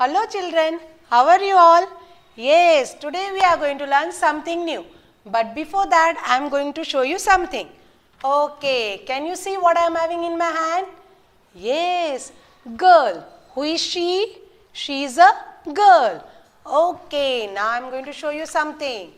Hello children, how are you all? Yes, today we are going to learn something new. But before that, I am going to show you something. Okay, can you see what I am having in my hand? Yes, girl. Who is she? She is a girl. Okay, now I am going to show you something.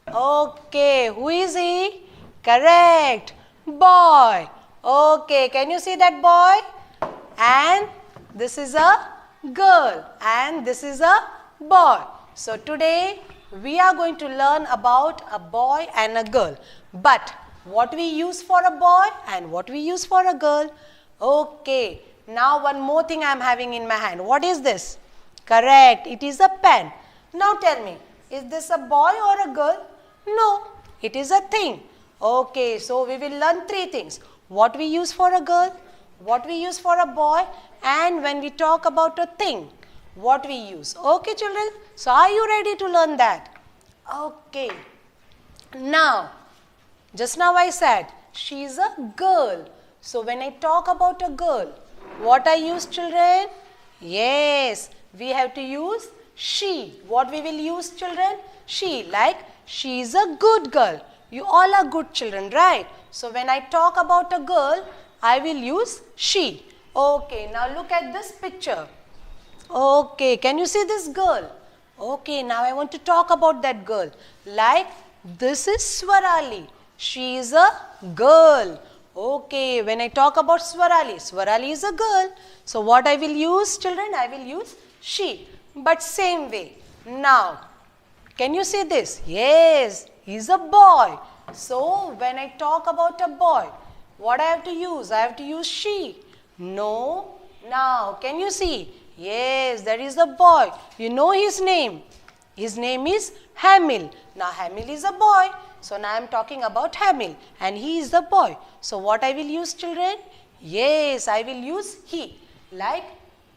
Okay, who is he? Correct, boy. Okay, can you see that boy? And this is a girl and this is a boy. So today we are going to learn about a boy and a girl. But what we use for a boy and what we use for a girl. Okay, now one more thing I am having in my hand. What is this? Correct, it is a pen. Now tell me, is this a boy or a girl? No, it is a thing. Okay, so we will learn three things. What we use for a girl, what we use for a boy, and when we talk about a thing, what we use. Okay children, so are you ready to learn that? Okay, now just now I said she is a girl. So when I talk about a girl, what I use children? Yes, we have to use she. What we will use children? She, like she is a good girl. You all are good children, right? So when I talk about a girl, I will use she. Okay, now look at this picture. Okay, can you see this girl? Okay, now I want to talk about that girl. Like this is Swarali. She is a girl. Okay, when I talk about Swarali, Swarali is a girl. So what I will use children? I will use she. But same way. Now, can you see this? Yes, he is a boy. So when I talk about a boy, what I have to use? I have to use she. No. Now, can you see? Yes, there is a boy. You know his name. His name is Hamil. Now, Hamil is a boy. So now I am talking about Hamil and he is the boy. So what I will use children? Yes, I will use he. Like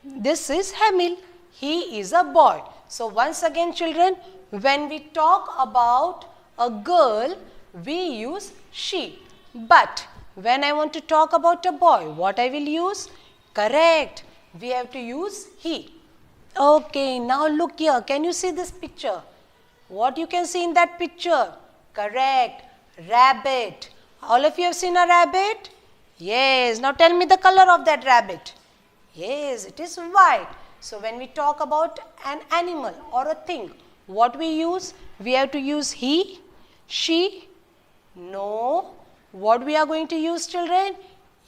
this is Hamil. He is a boy. So once again children, when we talk about a girl, we use she. But when I want to talk about a boy, what I will use? Correct. We have to use he. Okay, now look here. Can you see this picture? What you can see in that picture? Correct. Rabbit. All of you have seen a rabbit? Yes. Now tell me the color of that rabbit. Yes, it is white. So when we talk about an animal or a thing, what we use? We have to use he, she. No. What we are going to use children?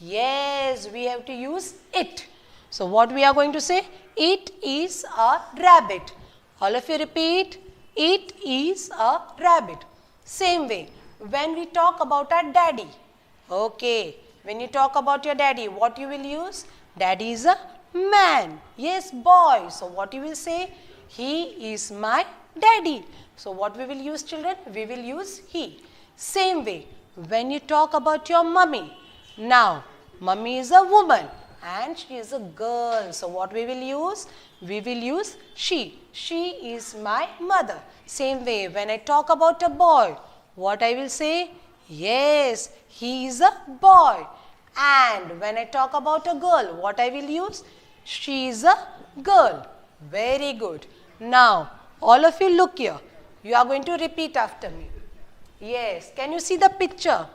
Yes, we have to use it. So what we are going to say? It is a rabbit. All of you repeat. It is a rabbit. Same way, when we talk about our daddy. Okay, when you talk about your daddy, what you will use? Daddy is a man. Yes, boy. So what you will say? He is my daddy. So what we will use children? We will use he. Same way, when you talk about your mummy. Now, mummy is a woman and she is a girl. So what we will use? We will use she. She is my mother. Same way, when I talk about a boy, what I will say? Yes, he is a boy. And when I talk about a girl, what I will use? She is a girl. Very good. Now, all of you look here. You are going to repeat after me. Yes, can you see the picture?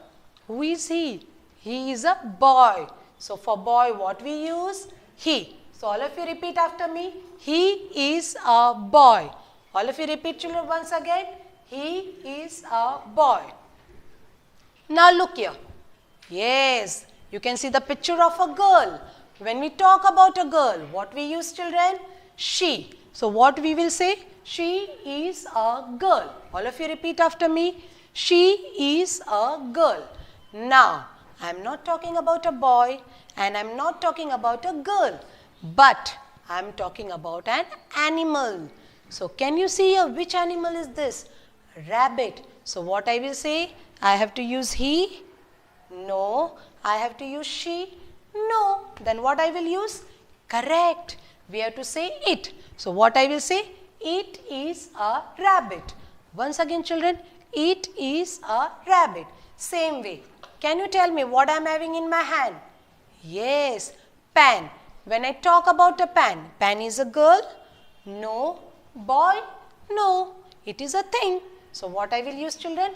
Who is he? He is a boy. So for boy, what we use? He. So all of you repeat after me. He is a boy. All of you repeat children once again. He is a boy. Now look here. Yes, you can see the picture of a girl. When we talk about a girl, what we use children? She. So what we will say? She is a girl. All of you repeat after me. She is a girl. Now, I am not talking about a boy and I am not talking about a girl. But I am talking about an animal. So can you see here which animal is this? Rabbit. So what I will say? I have to use he? No. I have to use she? No. Then what I will use? Correct. We have to say it. So what I will say? It is a rabbit. Once again children, it is a rabbit. Same way. Can you tell me what I am having in my hand? Yes, pen. When I talk about a pen, pen is a girl? No. Boy? No. It is a thing. So what I will use, children?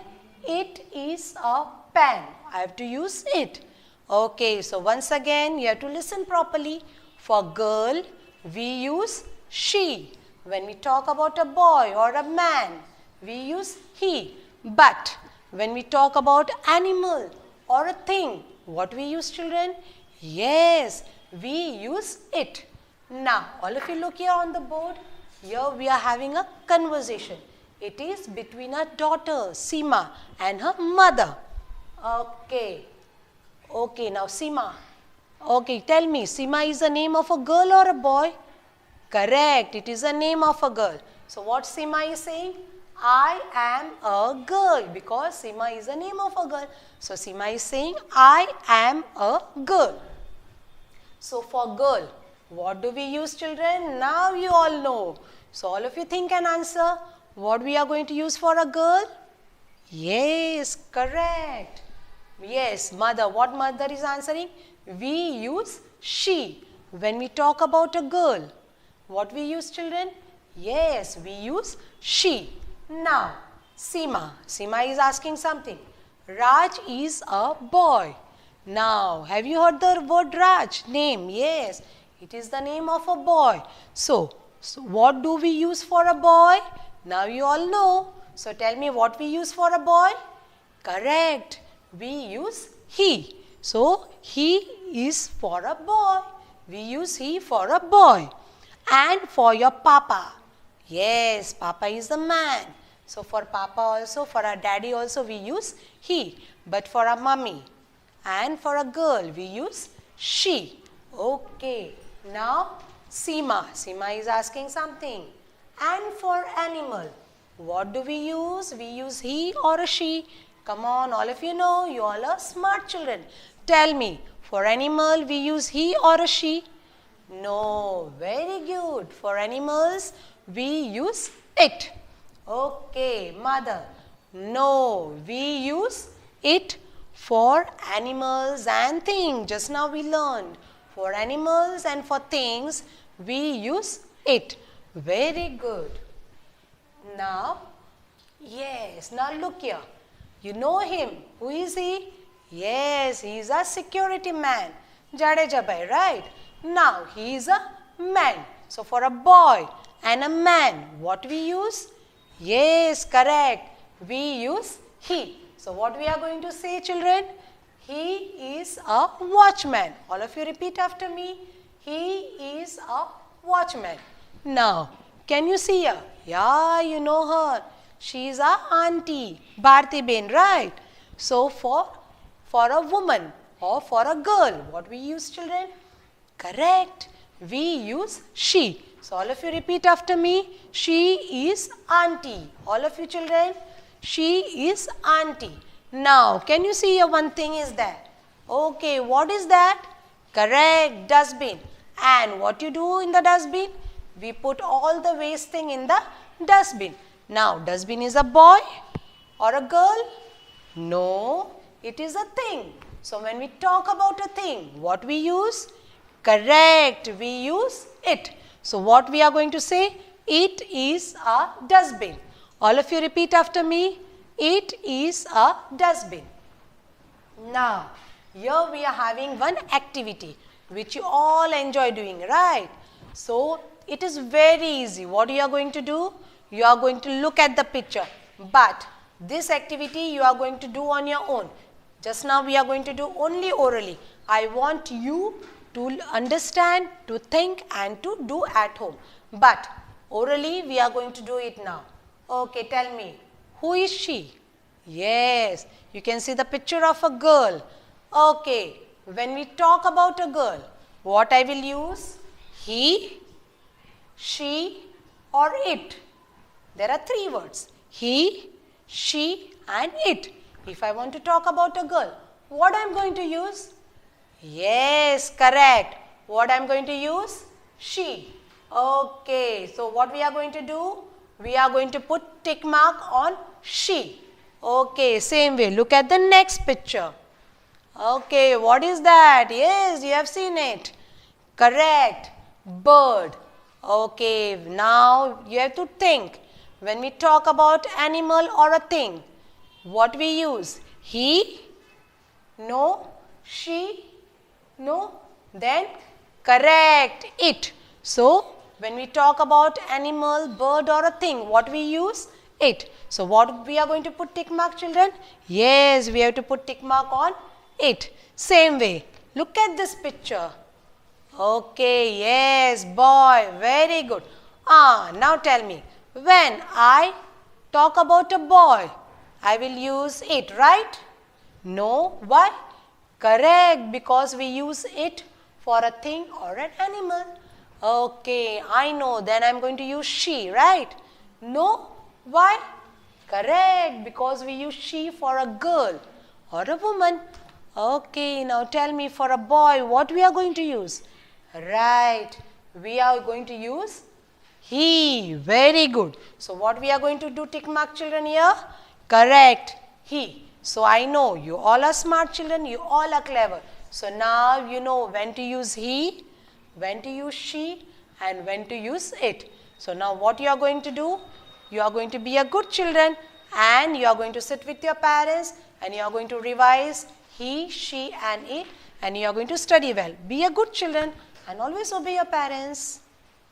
It is a pen. I have to use it. Okay, so once again you have to listen properly. For girl, we use she. When we talk about a boy or a man, we use he. But when we talk about animal or a thing, what we use, children? Yes, we use it. Now, all of you look here on the board. Here we are having a conversation. It is between a daughter, Seema, and her mother. Okay. Okay, now Seema. Okay, tell me, Seema is the name of a girl or a boy? Correct, it is the name of a girl. So what Seema is saying? I am a girl, because Seema is the name of a girl. So Seema is saying, I am a girl. So for girl, what do we use, children? Now you all know. So all of you think and answer. What we are going to use for a girl? Yes, correct. Yes, mother. What mother is answering? We use she. When we talk about a girl, what we use, children? Yes, we use she. Now, Seema. Seema is asking something. Raj is a boy. Now, have you heard the word Raj? Name. Yes, it is the name of a boy. So what do we use for a boy? Now you all know. So tell me what we use for a boy? Correct. We use he. So he is for a boy. We use he for a boy. And for your papa. Yes, papa is the man. So for papa also, for our daddy also we use he. But for our mummy and for a girl we use she. Okay. Now Seema. Seema is asking something. And for animal, what do we use? We use he or a she. Come on, all of you know, you all are smart children. Tell me, for animal we use he or a she? No, very good. For animals we use it. Okay, mother. No, we use it for animals and things. Just now we learned. For animals and for things we use it. Very good. Now, yes, now look here. You know him. Who is he? Yes, he is a security man. Jadeja bhai, right? Now, he is a man. So, for a boy and a man, what we use? Yes, correct. We use he. So, what we are going to say, children? He is a watchman. All of you repeat after me. He is a watchman. Now, can you see her? Yeah, you know her. She is our auntie, Bharti Ben, right? So, for a woman or for a girl, what we use, children? Correct. We use she. So, all of you repeat after me. She is auntie. All of you children, she is auntie. Now, can you see here one thing is there? Okay, what is that? Correct, dustbin. And what you do in the dustbin? We put all the waste thing in the dustbin. Now, dustbin is a boy or a girl? No, it is a thing. So, when we talk about a thing, what we use? Correct, we use it. So, what we are going to say? It is a dustbin. All of you repeat after me. It is a dustbin. Now, here we are having one activity which you all enjoy doing, right? So, it is very easy. What you are going to do? You are going to look at the picture. But this activity you are going to do on your own. Just now we are going to do only orally. I want you to understand, to think and to do at home. But orally we are going to do it now. Okay, tell me, who is she? Yes, you can see the picture of a girl. Okay, when we talk about a girl, what I will use? He, she or it. There are three words. He, she and it. If I want to talk about a girl, what I am going to use? Yes, correct. What I am going to use? She. Okay, so what we are going to do? We are going to put tick mark on she. Okay, same way. Look at the next picture. Okay, what is that? Yes, you have seen it. Correct. Bird. Okay, now you have to think. When we talk about animal or a thing, what we use? He, no, she, no, then correct, it. So, when we talk about animal, bird or a thing, what we use? It. So, what we are going to put tick mark, children? Yes, we have to put tick mark on it. Same way, look at this picture. Okay, yes, boy, very good. Now tell me, when I talk about a boy, I will use it, right? No, why? Correct, because we use it for a thing or an animal. Okay, I know, then I am going to use she, right? No, why? Correct, because we use she for a girl or a woman. Okay, now tell me, for a boy, what we are going to use? Right, we are going to use he. Very good. So, what we are going to do, tick mark, children, here? Correct, he. So, I know you all are smart children, you all are clever. So, now you know when to use he, when to use she, and when to use it. So, now what you are going to do? You are going to be a good children, and you are going to sit with your parents, and you are going to revise he, she, and it, and you are going to study well. Be a good children and always obey your parents.